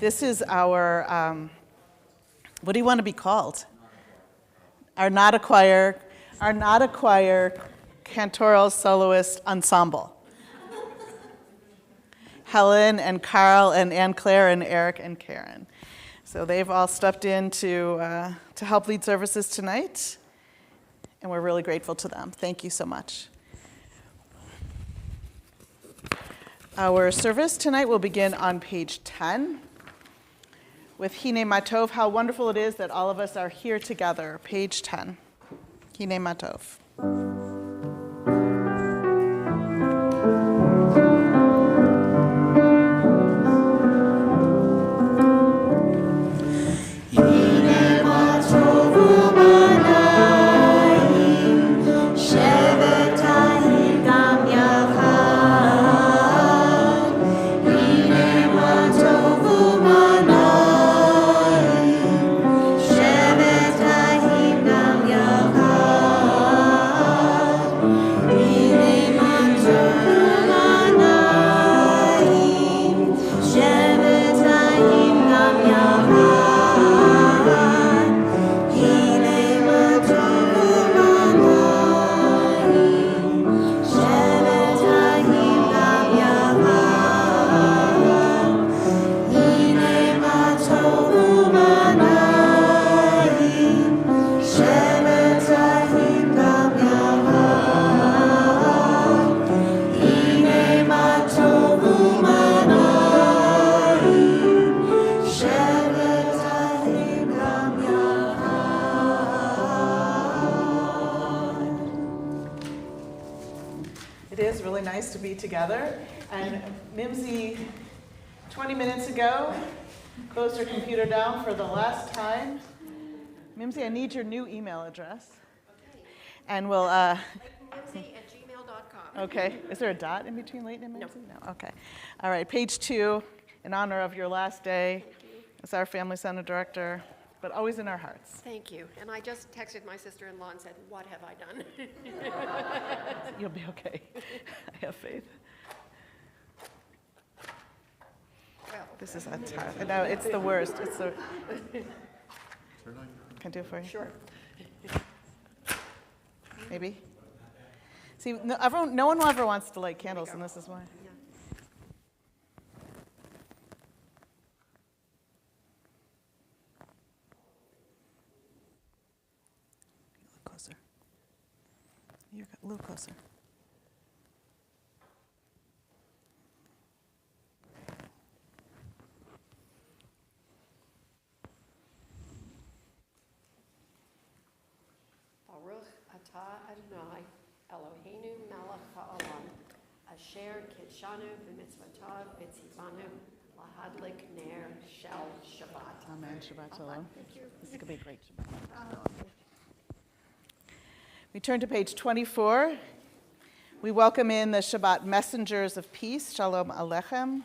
This is our, what do you want to be called? Our not a choir cantoral soloist ensemble. Helen and Carl and Anne Claire and Eric and Karen. So they've all stepped in to help lead services tonight, and we're really grateful to them. Thank you so much. Our service tonight will begin on page 10 with Hine Matov, how wonderful it is that all of us are here together. Page 10, Hine Matov. Together, and Mimsy 20 minutes ago closed her computer down for the last time. Mimsy, I need your new email address. Okay. And we'll Mimsy@gmail.com. Okay. Is there a dot in between Leighton and Mimsy? No. Okay. All right. Page 2, in honor of your last day as our Family Center director, but always in our hearts. Thank you. And I just texted my sister-in-law and said, "What have I done?" You'll be okay. I have faith. Well, This is hard. No, it's the worst. It's the. Can I do it for you? sure. Maybe. See, no one ever wants to light candles, and this is why. Yeah. Closer. You're a little closer. Baruch atah Adonai Eloheinu melech haolam asher kidshanu b'mitzvotav v'tzivanu lahadlik ner shel Shabbat. Amen. Shabbat Shalom. Thank you. This is going to be a great Shabbat. We turn to page 24. We welcome in the Shabbat messengers of peace. Shalom Aleichem.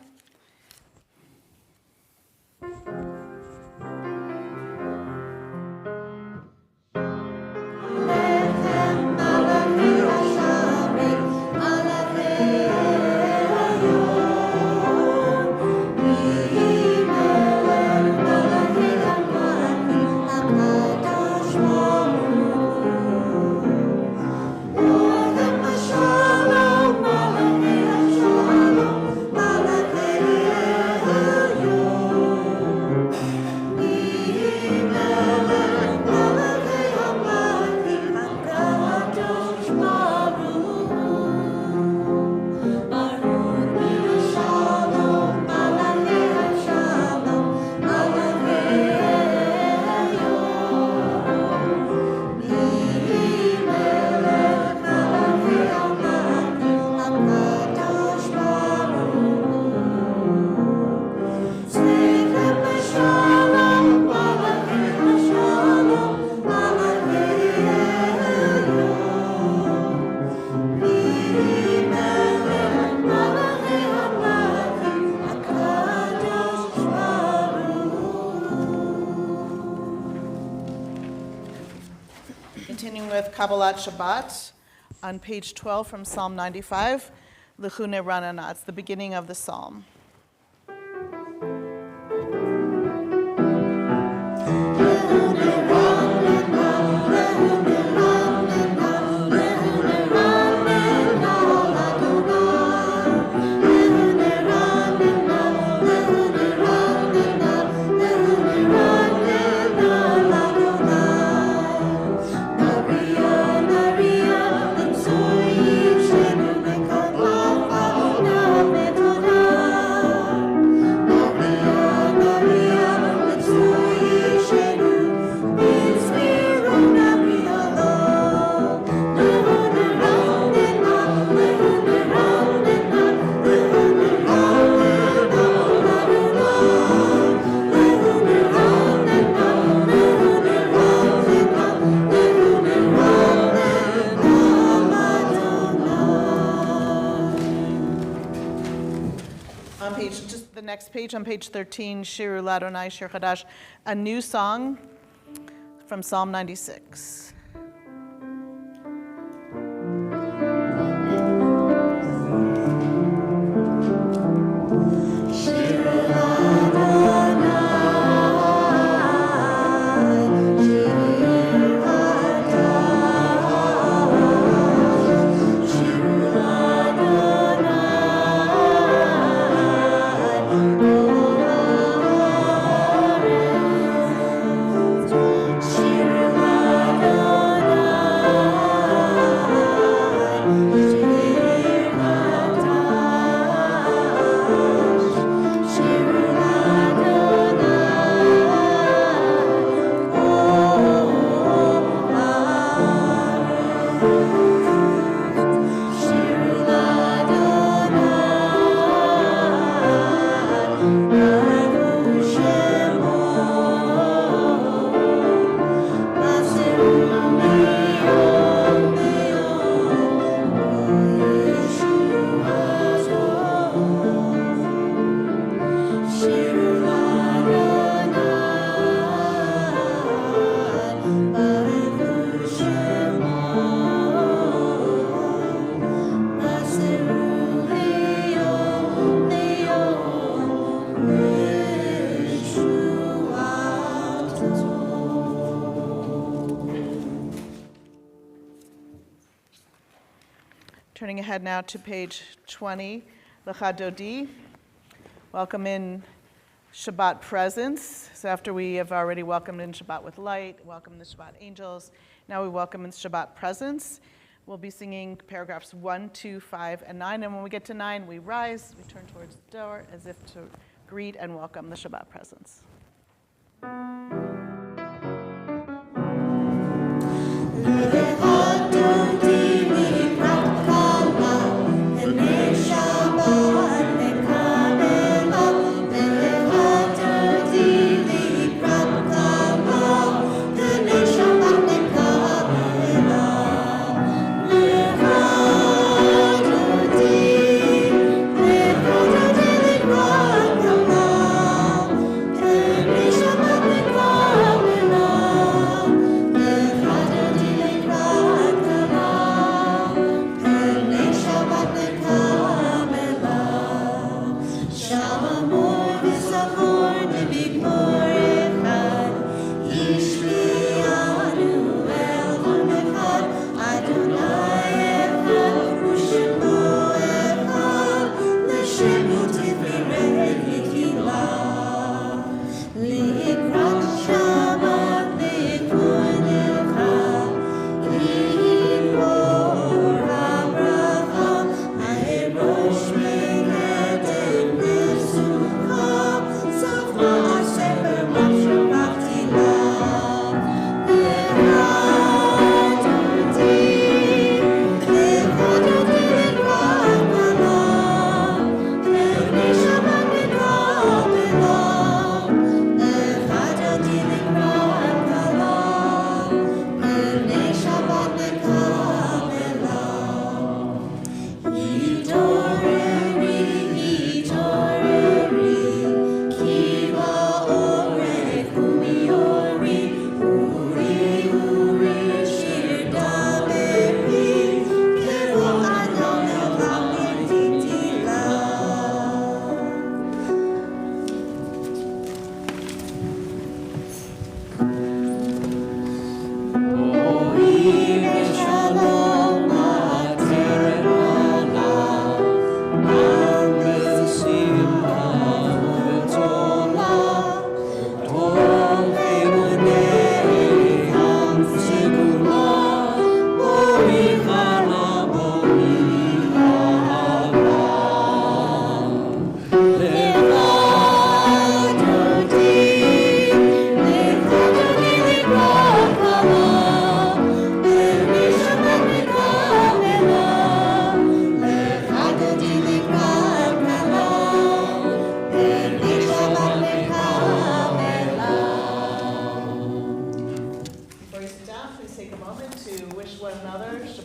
Continuing with Kabbalat Shabbat on page 12 from Psalm 95, L'chune Ranana. It's the beginning of the psalm. On page, just the next page, on page 13, Shiru Ladonai Shir Chadash, a new song from Psalm 96. Turning ahead now to page 20, Lecha Dodi. Welcome in Shabbat presence. So after we have already welcomed in Shabbat with light, welcomed the Shabbat angels, now we welcome in Shabbat presence. We'll be singing paragraphs 1, 2, 5, and 9. And when we get to 9, we rise, we turn towards the door as if to greet and welcome the Shabbat presence.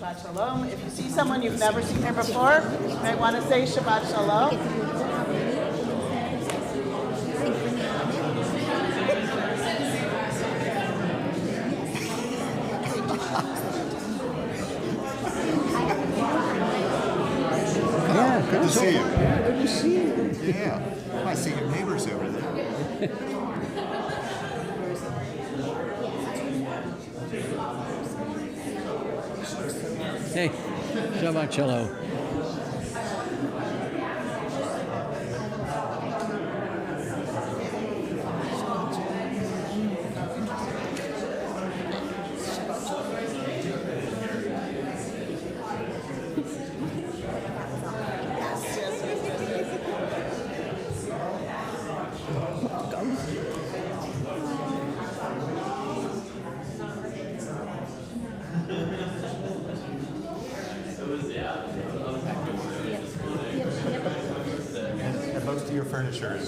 Shabbat Shalom. If you see someone you've never seen here before, you might want to say Shabbat Shalom. Yeah, Good to see you. Good to see you. Yeah. I see your neighbors over there. Hey, Shabbat Shalom. And most of your furniture is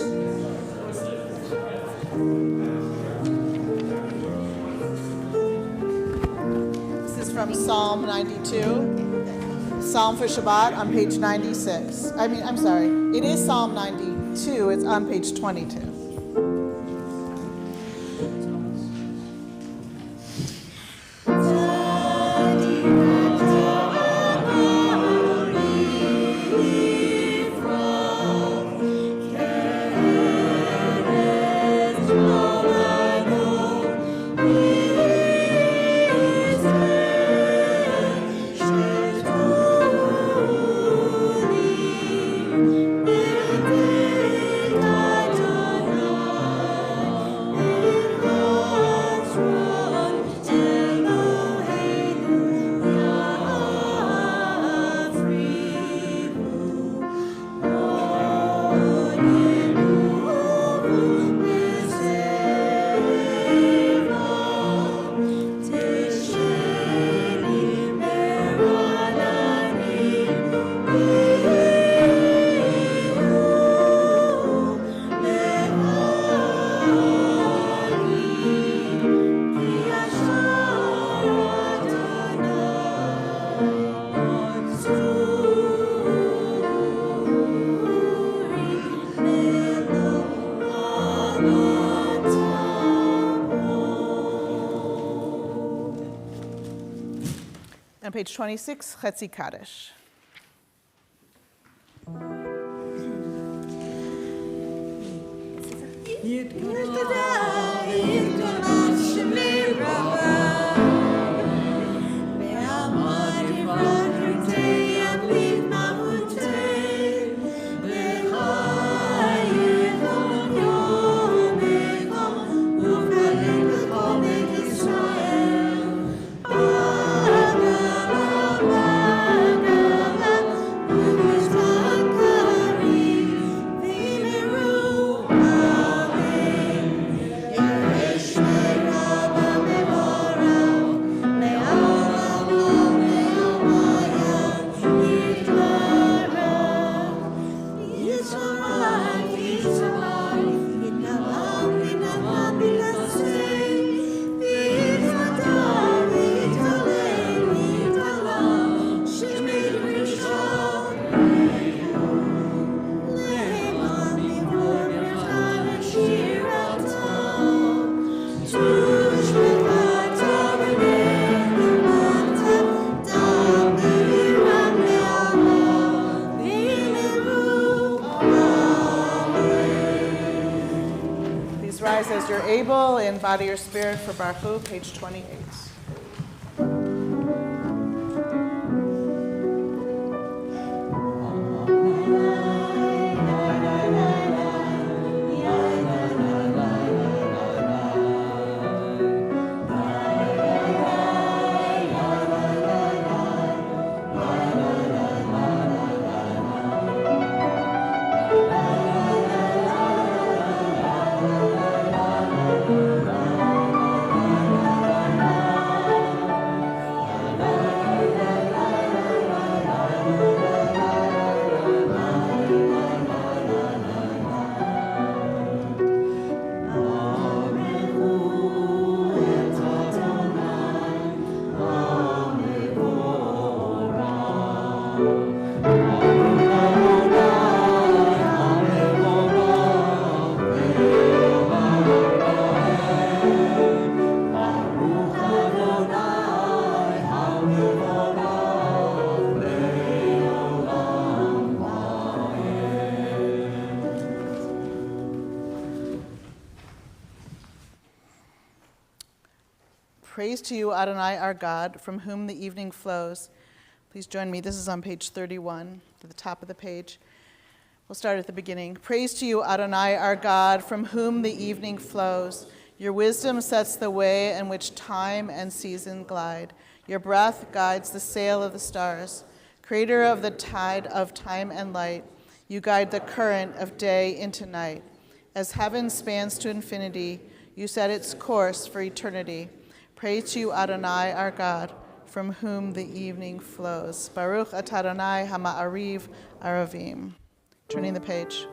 This is from Psalm 92, Psalm for Shabbat on page 96. I'm sorry, it is Psalm 92, it's on page 22. On page 26, Chetzi Kaddish. Rise as you're able in body or spirit for Baruch, page 28. Praise to you, Adonai, our God, from whom the evening flows. Please join me. This is on page 31, to the top of the page. We'll start at the beginning. Praise to you, Adonai, our God, from whom the evening flows. Your wisdom sets the way in which time and season glide. Your breath guides the sail of the stars. Creator of the tide of time and light, you guide the current of day into night. As heaven spans to infinity, you set its course for eternity. Praise to you, Adonai, our God, from whom the evening flows. Baruch atah Adonai hama'ariv aravim. Turning the page.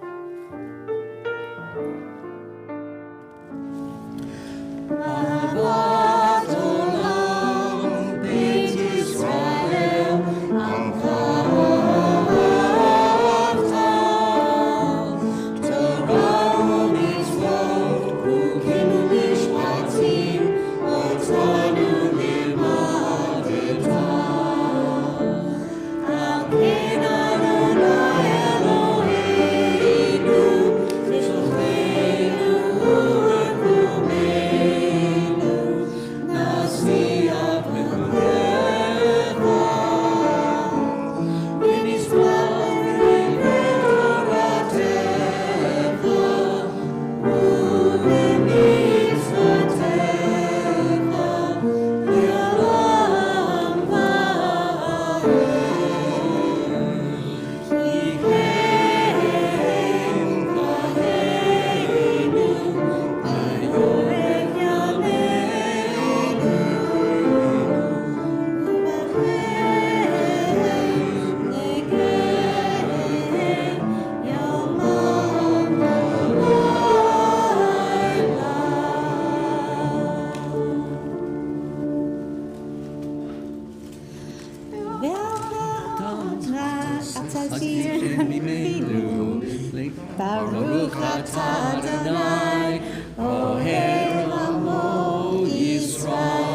Baruch atah Adonai, Oher Amo Yisrael.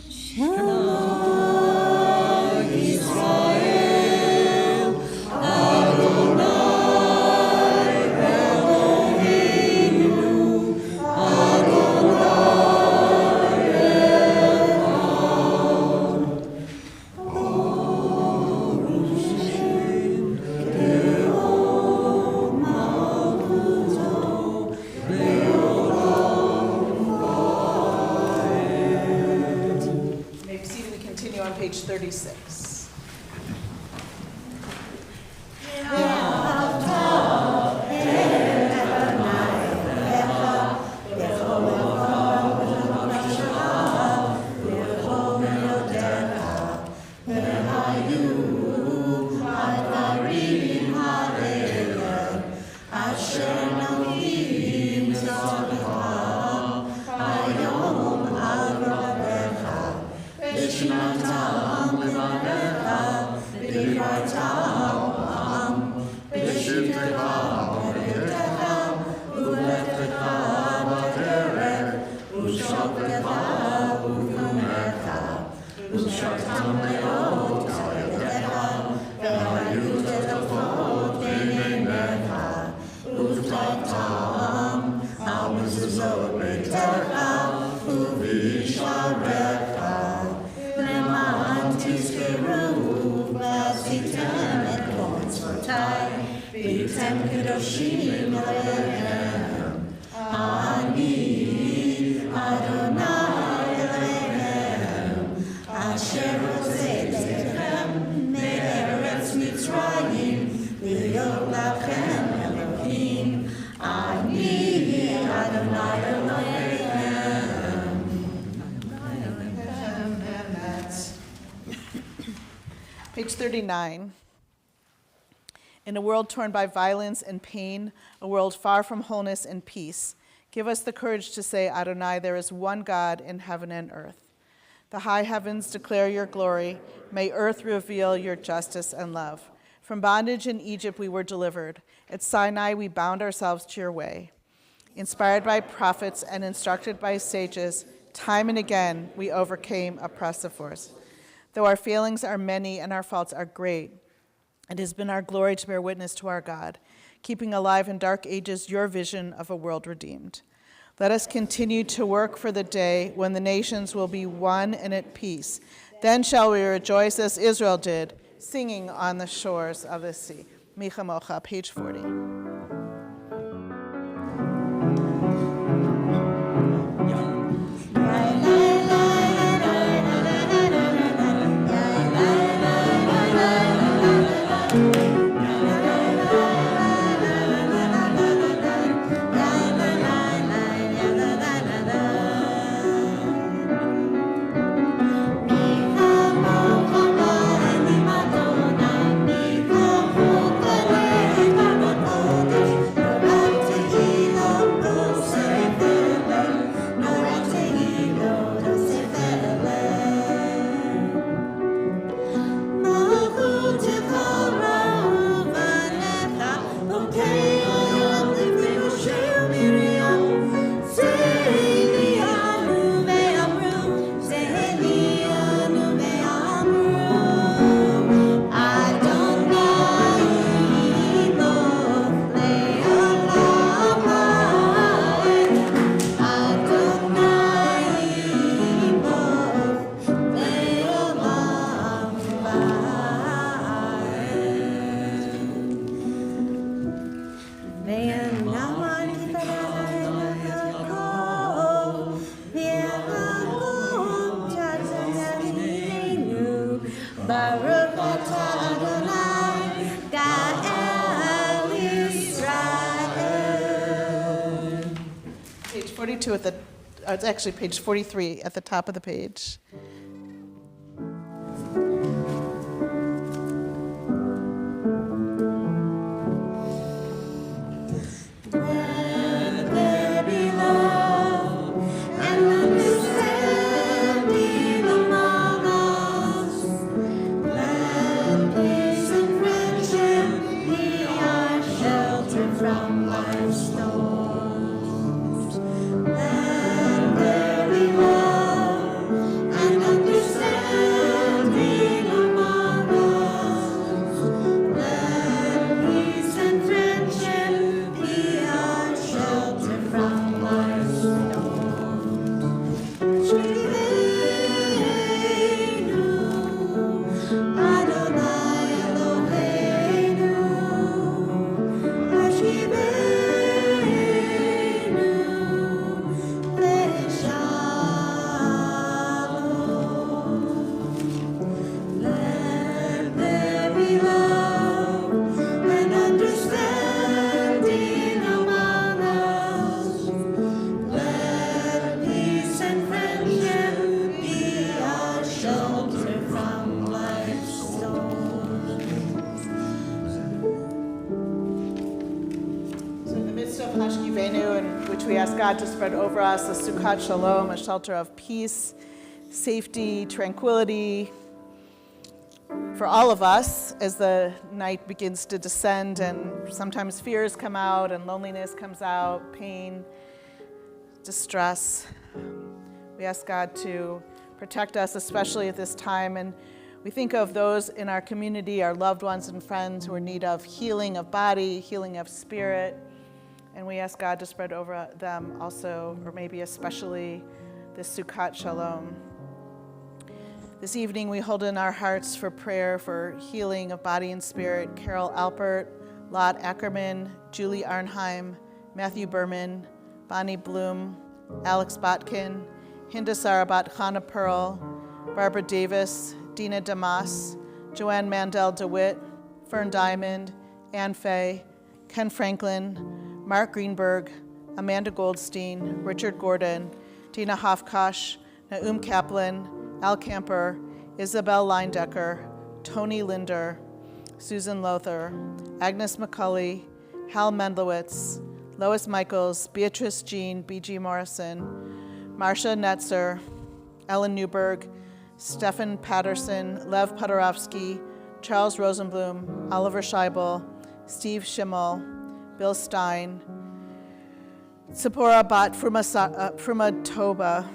Shema Yisrael, Adonai Eloheinu, Adonai Echad. Baruch Shem Ke'od Malchuto Le'olam Va'ed. You may be seated. We continue on page 36. Page 39. In a world torn by violence and pain, a world far from wholeness and peace, give us the courage to say, Adonai, there is one God in heaven and earth. The high heavens declare your glory. May earth reveal your justice and love. From bondage in Egypt we were delivered. At Sinai we bound ourselves to your way. Inspired by prophets and instructed by sages, time and again we overcame oppressive force. Though our failings are many and our faults are great, it has been our glory to bear witness to our God. keeping alive in dark ages your vision of a world redeemed. Let us continue to work for the day when the nations will be one and at peace. Then shall we rejoice as Israel did, singing on the shores of the sea. Micha Mocha, page 40. Page 42 it's actually page 43 at the top of the page. In which we ask God to spread over us a Sukkot Shalom, a shelter of peace, safety, tranquility for all of us as the night begins to descend and sometimes fears come out and loneliness comes out, pain, distress. We ask God to protect us, especially at this time, and we think of those in our community, our loved ones and friends who are in need of healing of body, healing of spirit. And we ask God to spread over them also, or maybe especially, this Sukkot Shalom. This evening we hold in our hearts for prayer for healing of body and spirit, Carol Alpert, Lot Ackerman, Julie Arnheim, Matthew Berman, Bonnie Bloom, Alex Botkin, Hinda Sarabat Chana Pearl, Barbara Davis, Dina Damas, Joanne Mandel DeWitt, Fern Diamond, Ann Fay, Ken Franklin, Mark Greenberg, Amanda Goldstein, Richard Gordon, Dina Hofkosh, Naum Kaplan, Al Camper, Isabel Leindecker, Tony Linder, Susan Lothar, Agnes McCulley, Hal Mendlowitz, Lois Michaels, Beatrice Jean, B.G. Morrison, Marcia Netzer, Ellen Newberg, Stefan Patterson, Lev Podorovsky, Charles Rosenblum, Oliver Scheibel, Steve Schimmel, Bill Stein, Tzipora Bat Frumatoba,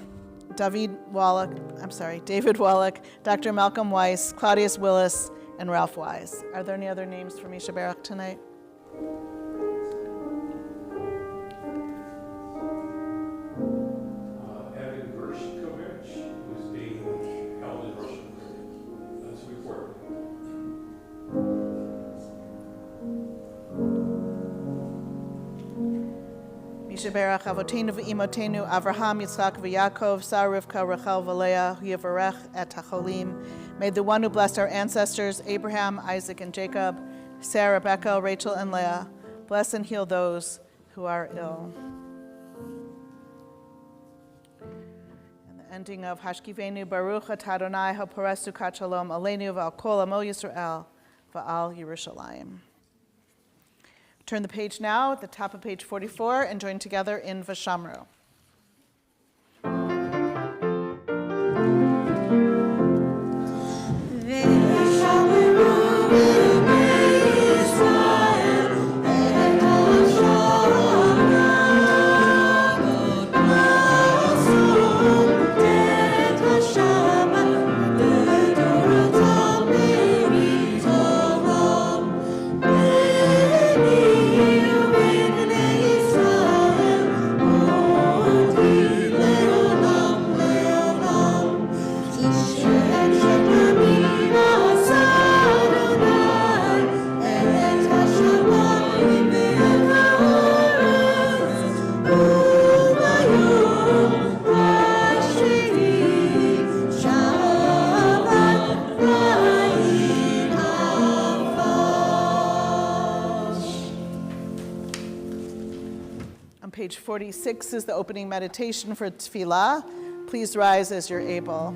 David Wallach, Dr. Malcolm Weiss, Claudius Willis, and Ralph Wise. Are there any other names for Misha Barak tonight? Yitzberach Avotenu v'Imotenu Avraham, Yitzchak v'Yaakov, Sarah, Rivka, Rachel, v'Leah, Yivarech et HaCholim. May the one who blessed our ancestors, Abraham, Isaac, and Jacob, Sarah, Rebekah, Rachel, and Leah, bless and heal those who are ill. And the ending of Hashkivenu Baruch Atah Adonai HaPorestu Kat Shalom Aleinu v'al kol amo Yisrael v'al Yerushalayim. Turn the page now at the top of page 44 and join together in Vashamru. Page 46 is the opening meditation for Tefillah. Please rise as you're able.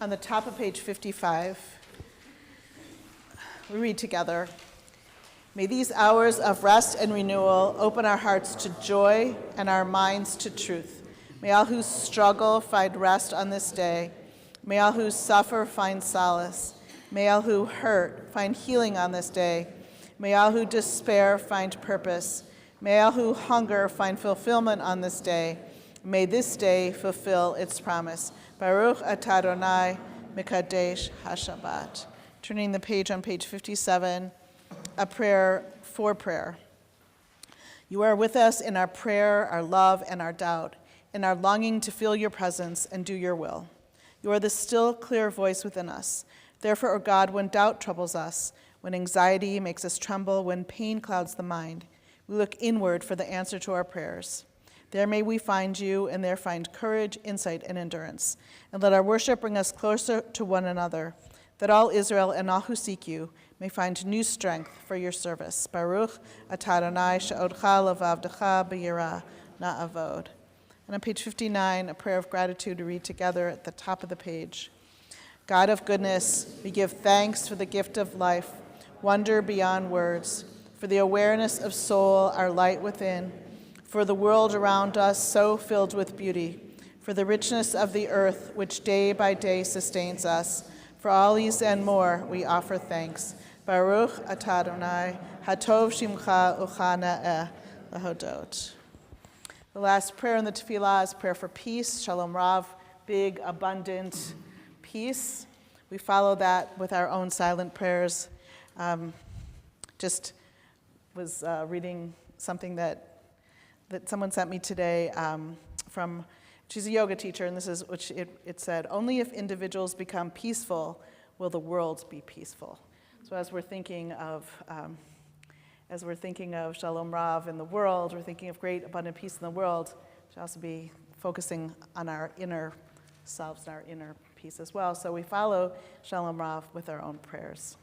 On the top of page 55, we read together, "May these hours of rest and renewal open our hearts to joy and our minds to truth. May all who struggle find rest on this day. May all who suffer find solace. May all who hurt find healing on this day. May all who despair find purpose. May all who hunger find fulfillment on this day. May this day fulfill its promise. Baruch atah Adonai Mekadesh HaShabbat." Turning the page on page 57, a prayer for prayer. You are with us in our prayer, our love, and our doubt, in our longing to feel your presence and do your will. You are the still, clear voice within us. Therefore, O God, when doubt troubles us, when anxiety makes us tremble, when pain clouds the mind, we look inward for the answer to our prayers. There may we find you, and there find courage, insight, and endurance. And let our worship bring us closer to one another, that all Israel and all who seek you may find new strength for your service. Baruch atah Adonai she'odcha levavdecha b'yirah na'avod. And on page 59, a prayer of gratitude to read together at the top of the page. God of goodness, we give thanks for the gift of life, wonder beyond words, for the awareness of soul, our light within, for the world around us so filled with beauty, for the richness of the earth which day by day sustains us. For all these and more, we offer thanks. Baruch atah Adonai, hatov shimcha uchana'eh lahodot. The last prayer in the tefillah is prayer for peace, Shalom Rav, big, abundant peace. We follow that with our own silent prayers. Just was reading something that someone sent me today from, she's a yoga teacher, and this is which it said, only if individuals become peaceful will the world be peaceful. So as we're thinking of Shalom Rav in the world, we're thinking of great abundant peace in the world, we should also be focusing on our inner selves and our inner peace as well. So we follow Shalom Rav with our own prayers.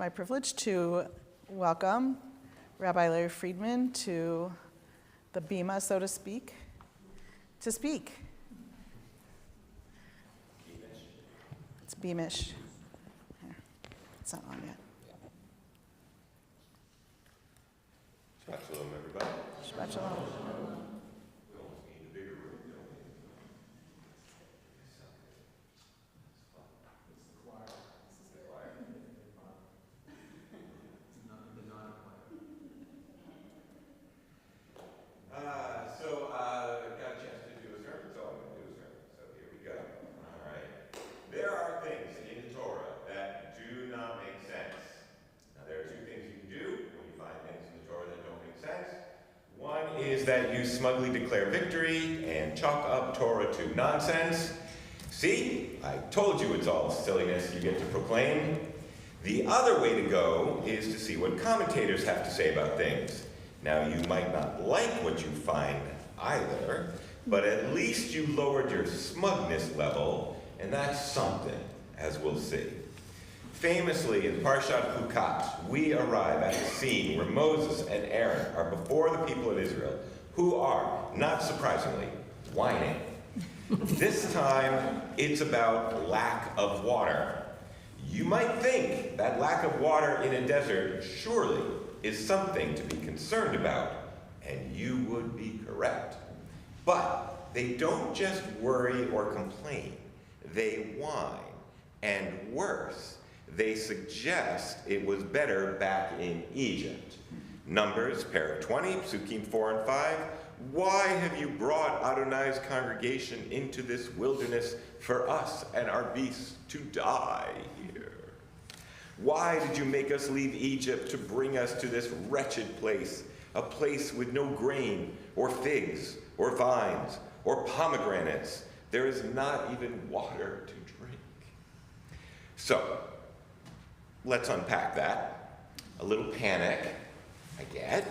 my privilege to welcome Rabbi Larry Friedman to the bima, so to speak, to speak. It's beamish. Here. It's not on yet. Shabbat Shalom, everybody. Shabbat shalom. Got a chance to do a sermon, so I'm going to do a sermon. So here we go. All right. There are things in the Torah that do not make sense. Now, there are two things you can do when you find things in the Torah that don't make sense. One is that you smugly declare victory and chalk up Torah to nonsense. See, I told you it's all silliness you get to proclaim. The other way to go is to see what commentators have to say about things. Now, you might not like what you find either, but at least you lowered your smugness level, and that's something, as we'll see. Famously, in Parshat Chukat, we arrive at the scene where Moses and Aaron are before the people of Israel, who are, not surprisingly, whining. This time, it's about lack of water. You might think that lack of water in a desert surely is something to be concerned about, and you would be correct. But they don't just worry or complain. They whine, and worse, they suggest it was better back in Egypt. Numbers, parak 20, Psukim 4 and 5. Why have you brought Adonai's congregation into this wilderness for us and our beasts to die here? Why did you make us leave Egypt to bring us to this wretched place, a place with no grain, or figs, or vines, or pomegranates? There is not even water to drink. So, let's unpack that. A little panic, I get.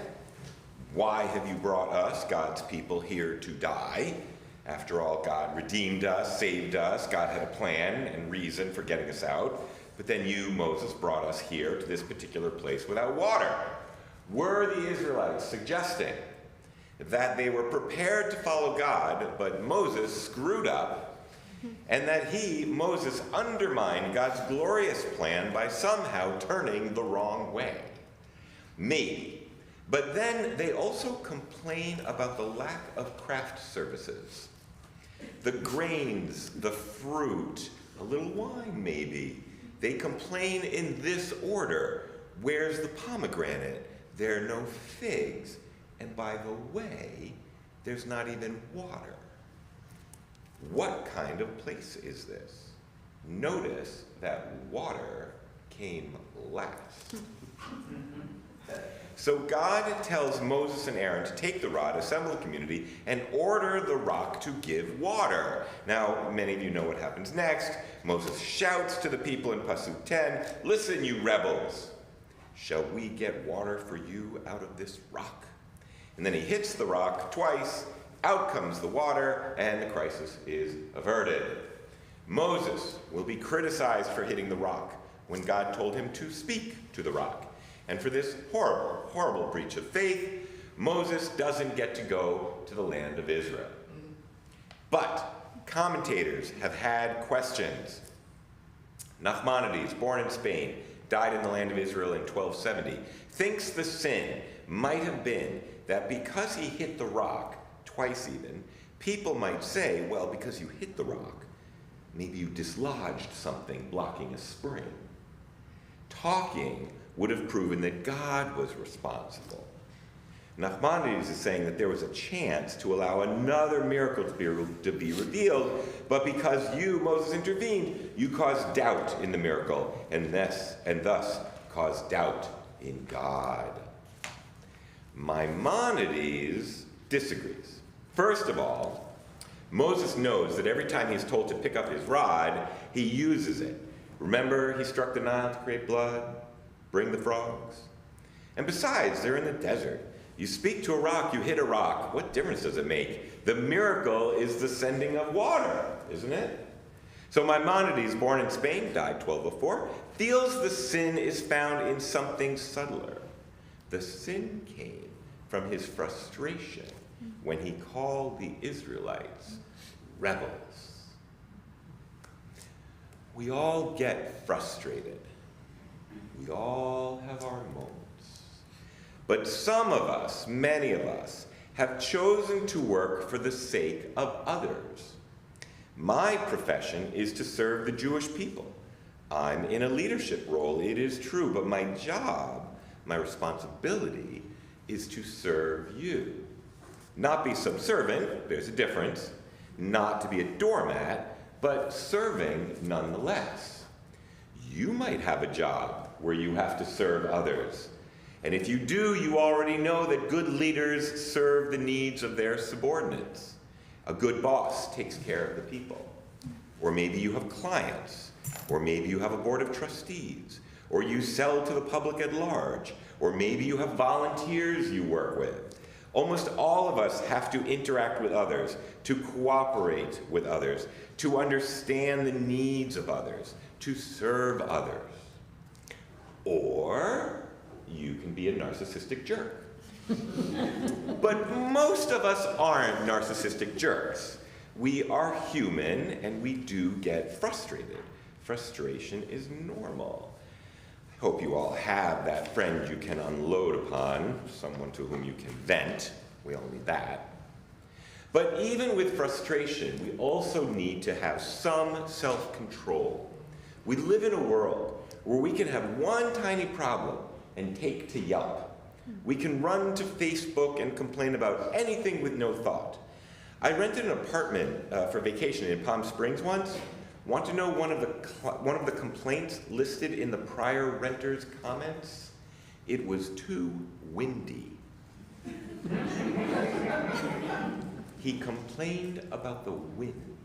Why have you brought us, God's people, here to die? After all, God redeemed us, saved us. God had a plan and reason for getting us out. But then you, Moses, brought us here to this particular place without water. Were the Israelites suggesting that they were prepared to follow God, but Moses screwed up, and that he, Moses, undermined God's glorious plan by somehow turning the wrong way? Maybe. But then they also complain about the lack of craft services. The grains, the fruit, a little wine maybe. They complain in this order. Where's the pomegranate? There are no figs. And by the way, there's not even water. What kind of place is this? Notice that water came last. So God tells Moses and Aaron to take the rod, assemble the community, and order the rock to give water. Now, many of you know what happens next. Moses shouts to the people in Pasuk 10, "Listen, you rebels, shall we get water for you out of this rock?" And then he hits the rock twice, out comes the water, and the crisis is averted. Moses will be criticized for hitting the rock when God told him to speak to the rock. And for this horrible, horrible breach of faith, Moses doesn't get to go to the land of Israel. But commentators have had questions. Nachmanides, born in Spain, died in the land of Israel in 1270, thinks the sin might have been that because he hit the rock, twice even, people might say, well, because you hit the rock, maybe you dislodged something blocking a spring. Talking would have proven that God was responsible. Nachmanides is saying that there was a chance to allow another miracle to be revealed, but because you, Moses, intervened, you caused doubt in the miracle, and thus caused doubt in God. Maimonides disagrees. First of all, Moses knows that every time he's told to pick up his rod, he uses it. Remember, he struck the Nile to create blood, bring the frogs. And besides, they're in the desert. You speak to a rock, you hit a rock. What difference does it make? The miracle is the sending of water, isn't it? So Maimonides, born in Spain, died 1204, feels the sin is found in something subtler. The sin came from his frustration when he called the Israelites rebels. We all get frustrated. We all have our moments. But some of us, many of us, have chosen to work for the sake of others. My profession is to serve the Jewish people. I'm in a leadership role, it is true, but my job, my responsibility, is to serve you. Not be subservient, there's a difference. Not to be a doormat, but serving nonetheless. You might have a job where you have to serve others. And if you do, you already know that good leaders serve the needs of their subordinates. A good boss takes care of the people. Or maybe you have clients. Or maybe you have a board of trustees. Or you sell to the public at large. Or maybe you have volunteers you work with. Almost all of us have to interact with others, to cooperate with others, to understand the needs of others, to serve others. Or you can be a narcissistic jerk. But most of us aren't narcissistic jerks. We are human and we do get frustrated. Frustration is normal. I hope you all have that friend you can unload upon, someone to whom you can vent. We all need that. But even with frustration, we also need to have some self-control. We live in a world where we can have one tiny problem and take to Yelp. We can run to Facebook and complain about anything with no thought. I rented an apartment for vacation in Palm Springs once. Want to know one of the complaints listed in the prior renter's comments? It was too windy. He complained about the wind.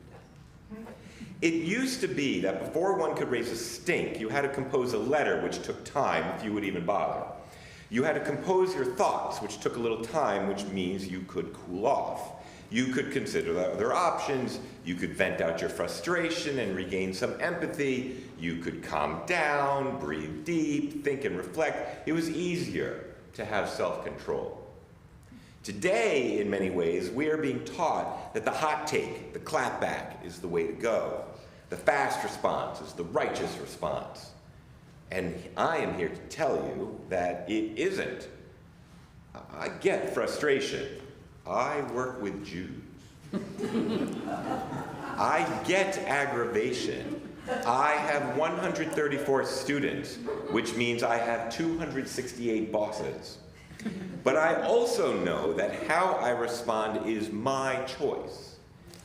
It used to be that before one could raise a stink, you had to compose a letter, which took time, if you would even bother. You had to compose your thoughts, which took a little time, which means you could cool off. You could consider other options. You could vent out your frustration and regain some empathy. You could calm down, breathe deep, think and reflect. It was easier to have self-control. Today, in many ways, we are being taught that the hot take, the clapback, is the way to go. The fast response is the righteous response. And I am here to tell you that it isn't. I get frustration. I work with Jews. I get aggravation. I have 134 students, which means I have 268 bosses. But I also know that how I respond is my choice.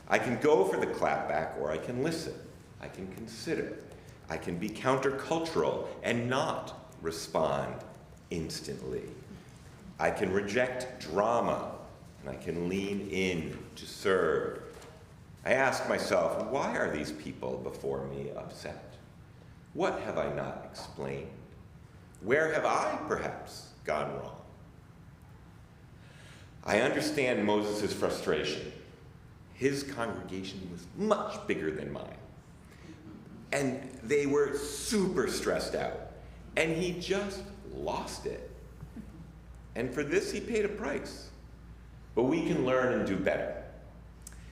I can go for the clapback or I can listen. I can consider. I can be countercultural and not respond instantly. I can reject drama and I can lean in to serve. I ask myself, why are these people before me upset? What have I not explained? Where have I perhaps gone wrong? I understand Moses' frustration. His congregation was much bigger than mine. And they were super stressed out. And he just lost it. And for this, he paid a price. But we can learn and do better.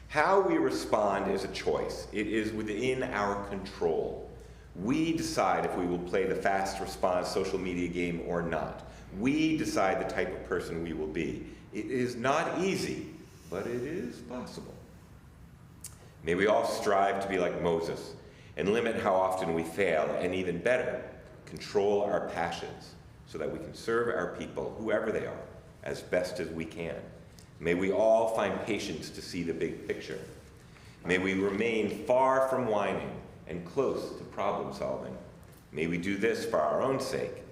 How we respond is a choice. It is within our control. We decide if we will play the fast response social media game or not. We decide the type of person we will be. It is not easy, but it is possible. May we all strive to be like Moses and limit how often we fail, and even better, control our passions so that we can serve our people, whoever they are, as best as we can. May we all find patience to see the big picture. May we remain far from whining and close to problem solving. May we do this for our own sake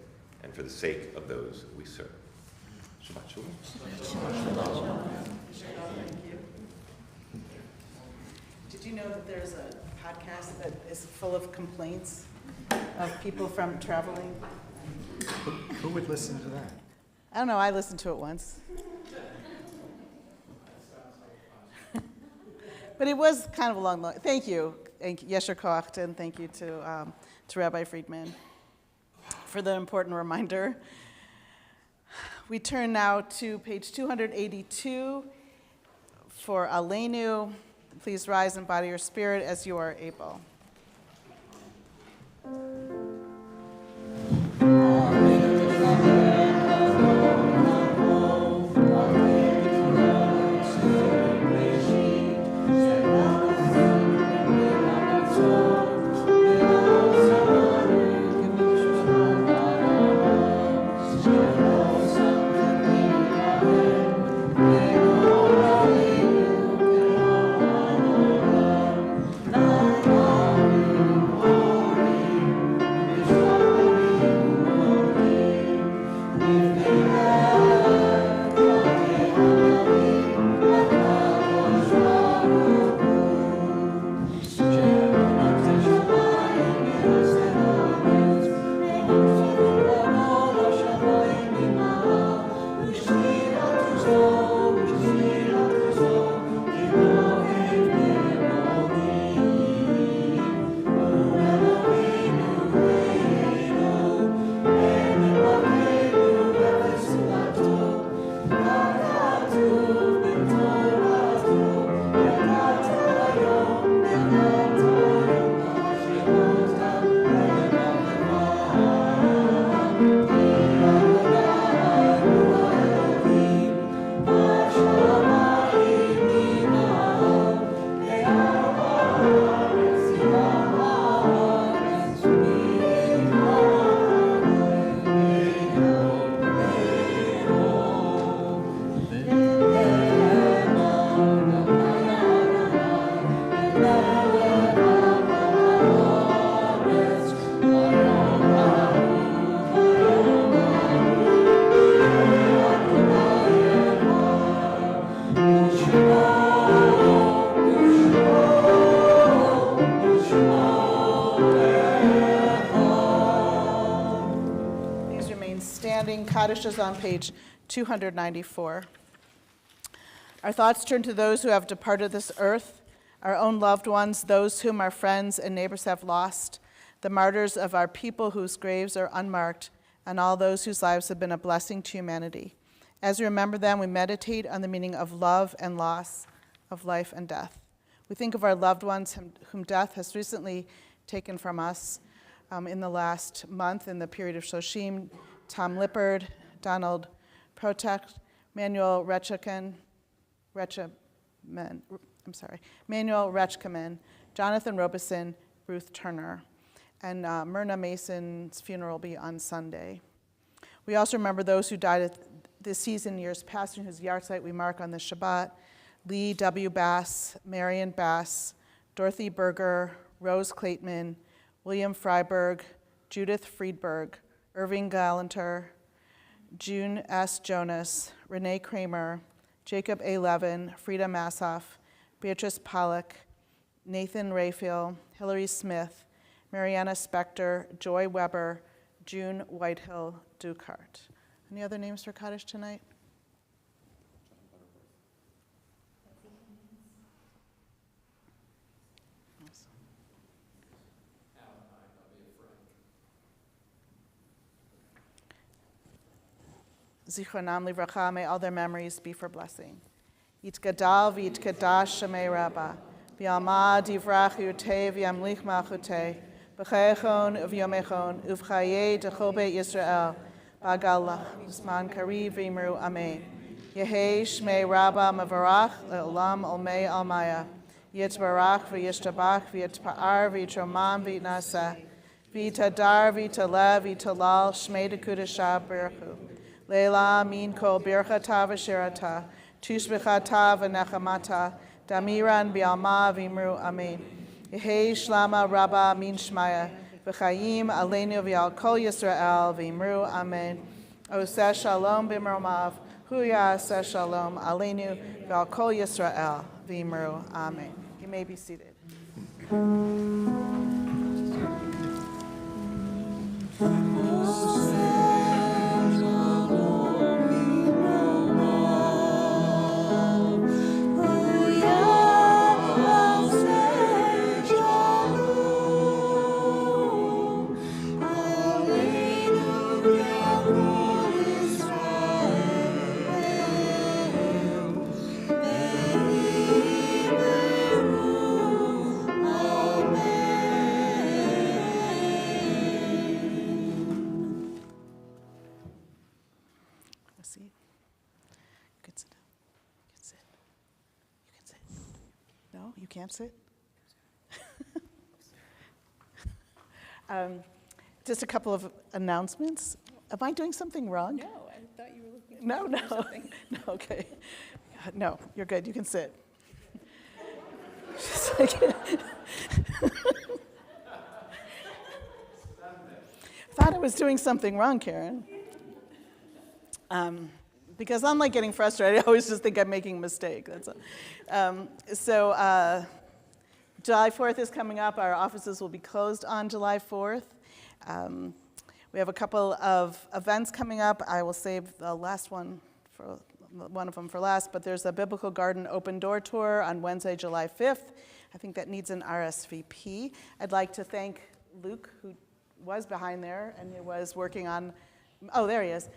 and for the sake of those we serve. Shabbat Shalom. Did you know that there's a podcast that is full of complaints of people from traveling? Who would listen to that? I don't know, I listened to it once. But it was kind of along the, thank you. Yesher Koach, and thank you to Rabbi Friedman for the important reminder. We turn now to page 282 for Aleinu. Please rise and body your spirit as you are able. Kaddish is on page 294. Our thoughts turn to those who have departed this earth, our own loved ones, those whom our friends and neighbors have lost, the martyrs of our people whose graves are unmarked, and all those whose lives have been a blessing to humanity. As we remember them, we meditate on the meaning of love and loss, of life and death. We think of our loved ones whom death has recently taken from us in the last month in the period of Shoshim: Tom Lippard, Donald Protek, Manuel Rechkaman, Jonathan Robeson, Ruth Turner, and Myrna Mason's funeral will be on Sunday. We also remember those who died this season, years past, and whose yahrzeit we mark on the Shabbat: Lee W. Bass, Marion Bass, Dorothy Berger, Rose Clateman, William Freiberg, Judith Friedberg, Irving Gallanter, June S. Jonas, Renee Kramer, Jacob A. Levin, Frida Massoff, Beatrice Pollock, Nathan Rayfield, Hillary Smith, Mariana Spector, Joy Weber, June Whitehill Dukart. Any other names for Kaddish tonight? Zichronam livracha, may all their memories be for blessing. Yitgadal v'yitkadash shamei Rabbah, v'yalma divrach yutei v'yamlich malchutei, b'chayechon uv'yomechon, uv'chayei d'chol beit Yisrael, b'agalach, zman kariv v'imru amen. Yehei shmei Rabbah mavarach, le'olam olmei almaya, yitbarach v'yishtabach v'yitpa'ar v'yitromam v'yitnaseh, v'yitadar v'yitalev v'yitalal shmei d'kudashah b'rechu. Leila min kol birchata v'shirata, tushbechata v'nechamata, damiran bi'alma v'imru amen. Yehei shlama rabba min shmaya, v'chayim aleinu v'al kol Yisrael v'imru amen. Oseh shalom b'mromav, huya aseh shalom aleinu v'al kol Yisrael v'imru amen. You may be seated. Shalom. can't sit? Just a couple of announcements. Am I doing something wrong? No, I thought you were looking No, for no. something. No, okay. No, you're good. You can sit. Just like- Thought I was doing something wrong, Karen. Because unlike getting frustrated, I always just think I'm making a mistake. That's all. July 4th is coming up. Our offices will be closed on July 4th. We have a couple of events coming up. I will save the last one for one of them for last, but there's a Biblical Garden Open Door Tour on Wednesday, July 5th. I think that needs an RSVP. I'd like to thank Luke, who was behind there and who was working on, oh, there he is,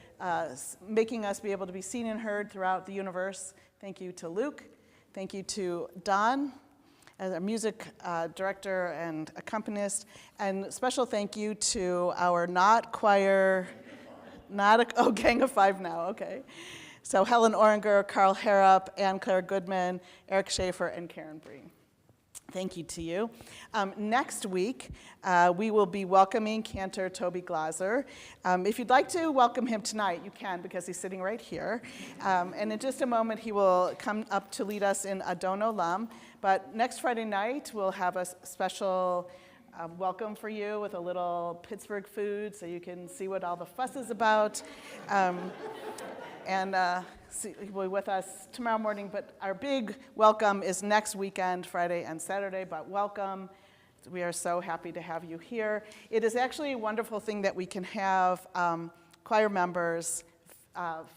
making us be able to be seen and heard throughout the universe. Thank you to Luke. Thank you to Don, as a music director and accompanist, and special thank you to our not choir, Gang of Five now, okay. So Helen Oringer, Carl Harrop, Ann Claire Goodman, Eric Schaefer, and Karen Breen. Thank you to you. Next week, we will be welcoming Cantor Toby Glaser. If you'd like to welcome him tonight, you can, because he's sitting right here. And in just a moment, he will come up to lead us in Adon Olam. But next Friday night, we'll have a special welcome for you with a little Pittsburgh food, so you can see what all the fuss is about. He'll be with us tomorrow morning, but our big welcome is next weekend, Friday and Saturday, but welcome. We are so happy to have you here. It is actually a wonderful thing that we can have choir members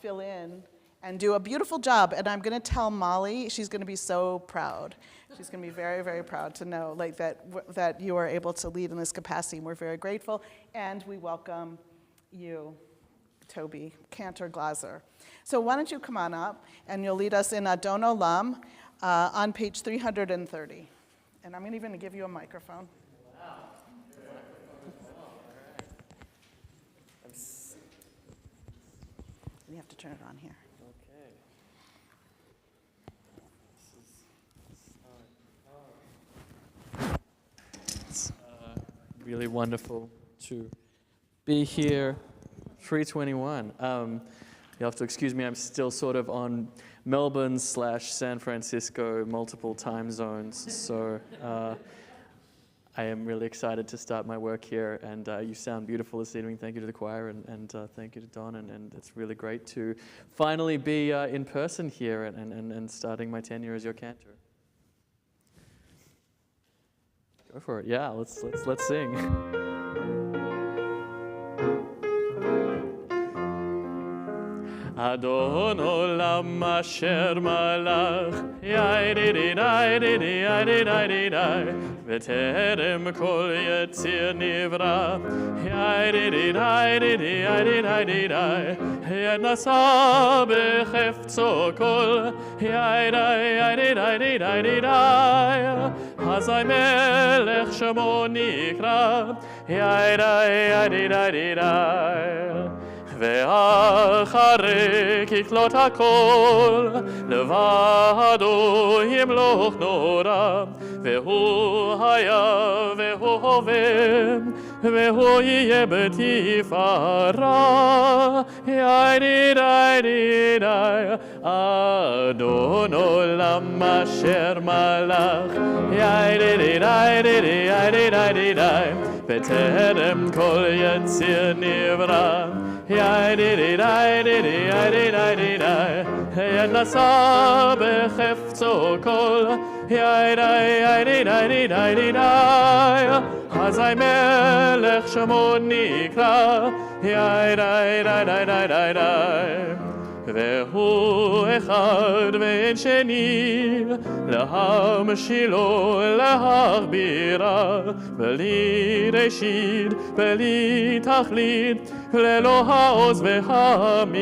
fill in and do a beautiful job, and I'm going to tell Molly, she's going to be so proud. She's going to be very, very proud to know that you are able to lead in this capacity, and we're very grateful, and we welcome you, Toby, Cantor Glaser. So why don't you come on up, and you'll lead us in Adon Olam on page 330. And I'm even going to give you a microphone. Wow. You have to turn it on here. Okay. It's really wonderful to be here. 3:21. You have to excuse me, I'm still sort of on Melbourne/San Francisco, multiple time zones. So I am really excited to start my work here. And you sound beautiful this evening. Thank you to the choir and thank you to Don. And it's really great to finally be in person here and starting my tenure as your cantor. Go for it. Yeah, let's sing. Adon olam asher malach, yai-di-di-di-di-di-di-di-di-di, v'terem kol yetzir nivra, yai-di-di-di-di-di-di-di-di, yad nasa b'chefzo kol, yai-di-di-di-di-di-di-di, hazai melech shemo nikra, yai-di-di-di-di-di-di. ואחרי ככלות הכל, לבדו ימלוך נורא, והוא היה והוא הווה, והוא יהיה בתפארה. יי-די-די-די-די, אדון עולם אשר מלך, יי-די-די-די-די-די-די-די, בטרם כל יציר נברא. יי-די-די-די-די-די-די-די, יד נשא בחפצו כל, יי-די-די-די-די-די-די, אזי מלך שמו נקרא, יי-די-די-די-די-די-די, והוא אחד ואין שני, להמשילו להכבירה, בלי ראשית, בלי תכלית, ללא העוז והמזרע.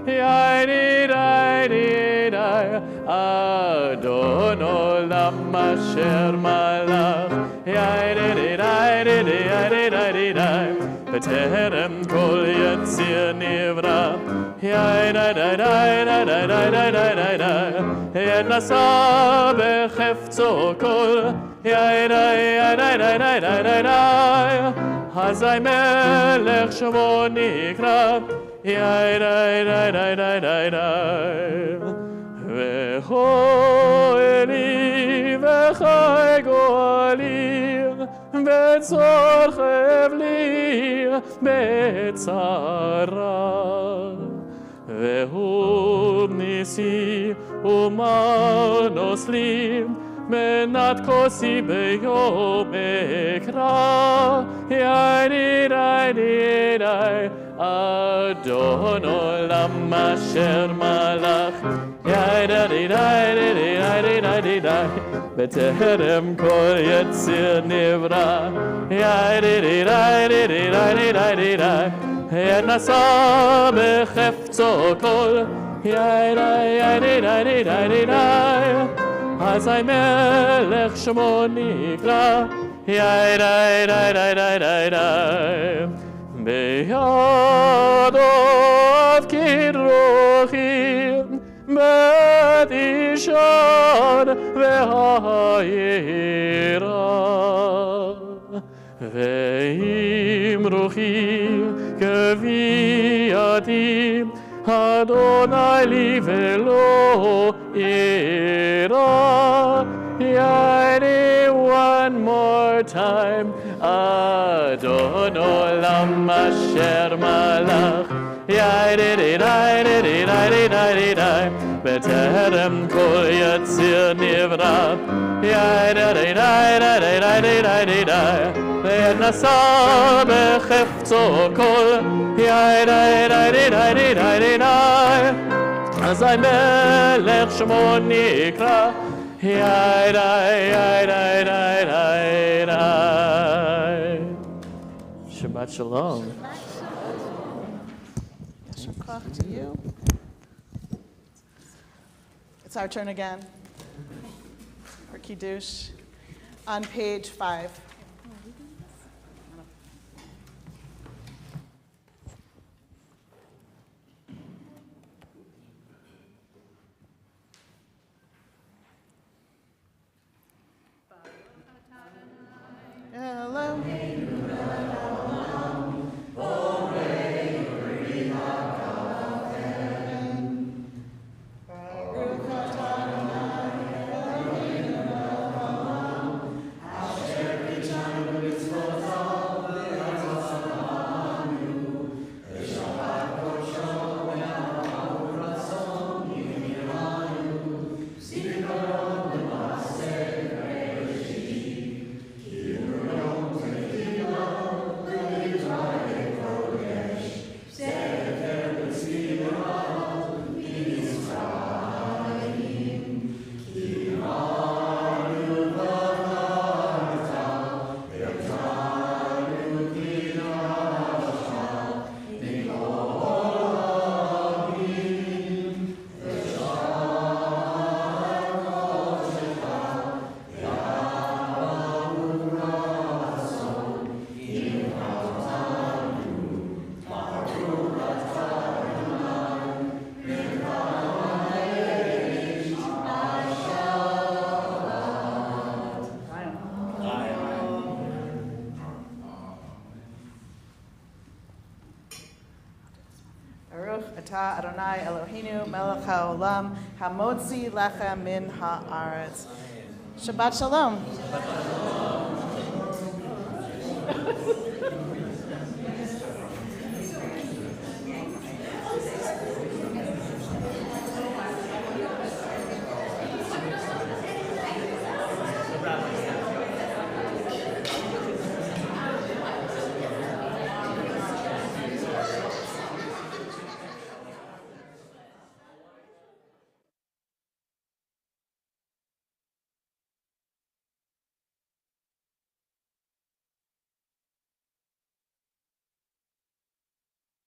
יי-די-די-די-די, אדון עולם אשר מלך, יי-די-די-די-די-די-די-די, בטרם כל יציר נברא. יאי די די די די די די די די די די עת נשא בחפצו כל. יאי די די די די די די די אזי מלך שמו נקרא. יאי די די די די די די וכהני וחי גואלי בצור חבלי בצרה והוא ניסי ומנוס לי מנת כוסי ביום אקרא. ידי די די די אדון עולם אשר מלך. ידי די די די די די די די בטרם כל יציר נברא. ידי די די די די די די די די עת נשא בחפצו כל. ידי די די די די די די אזי מלך שמו נקרא. ידי די די די די די בידו פקיד רוחי בית אישון והירא ואם רוחי כביאתי אדוני לי ולא אירא. ידי one more time אדון עולם אשר מלך. ידי די די די די די די די בטרם כל יציר נברא. ידי די די די די די די די עת נשא בחפצו כל. ידי די די די די די די אזי מלך שמו נקרא. ידי די די די די די Shabbat Shalom. Yasher koach to you. It's our turn again for Kiddush on page 5. Hello. Ata Adonai Eloheinu melech haolam hamotzi lechem min haaretz. Shabbat Shalom.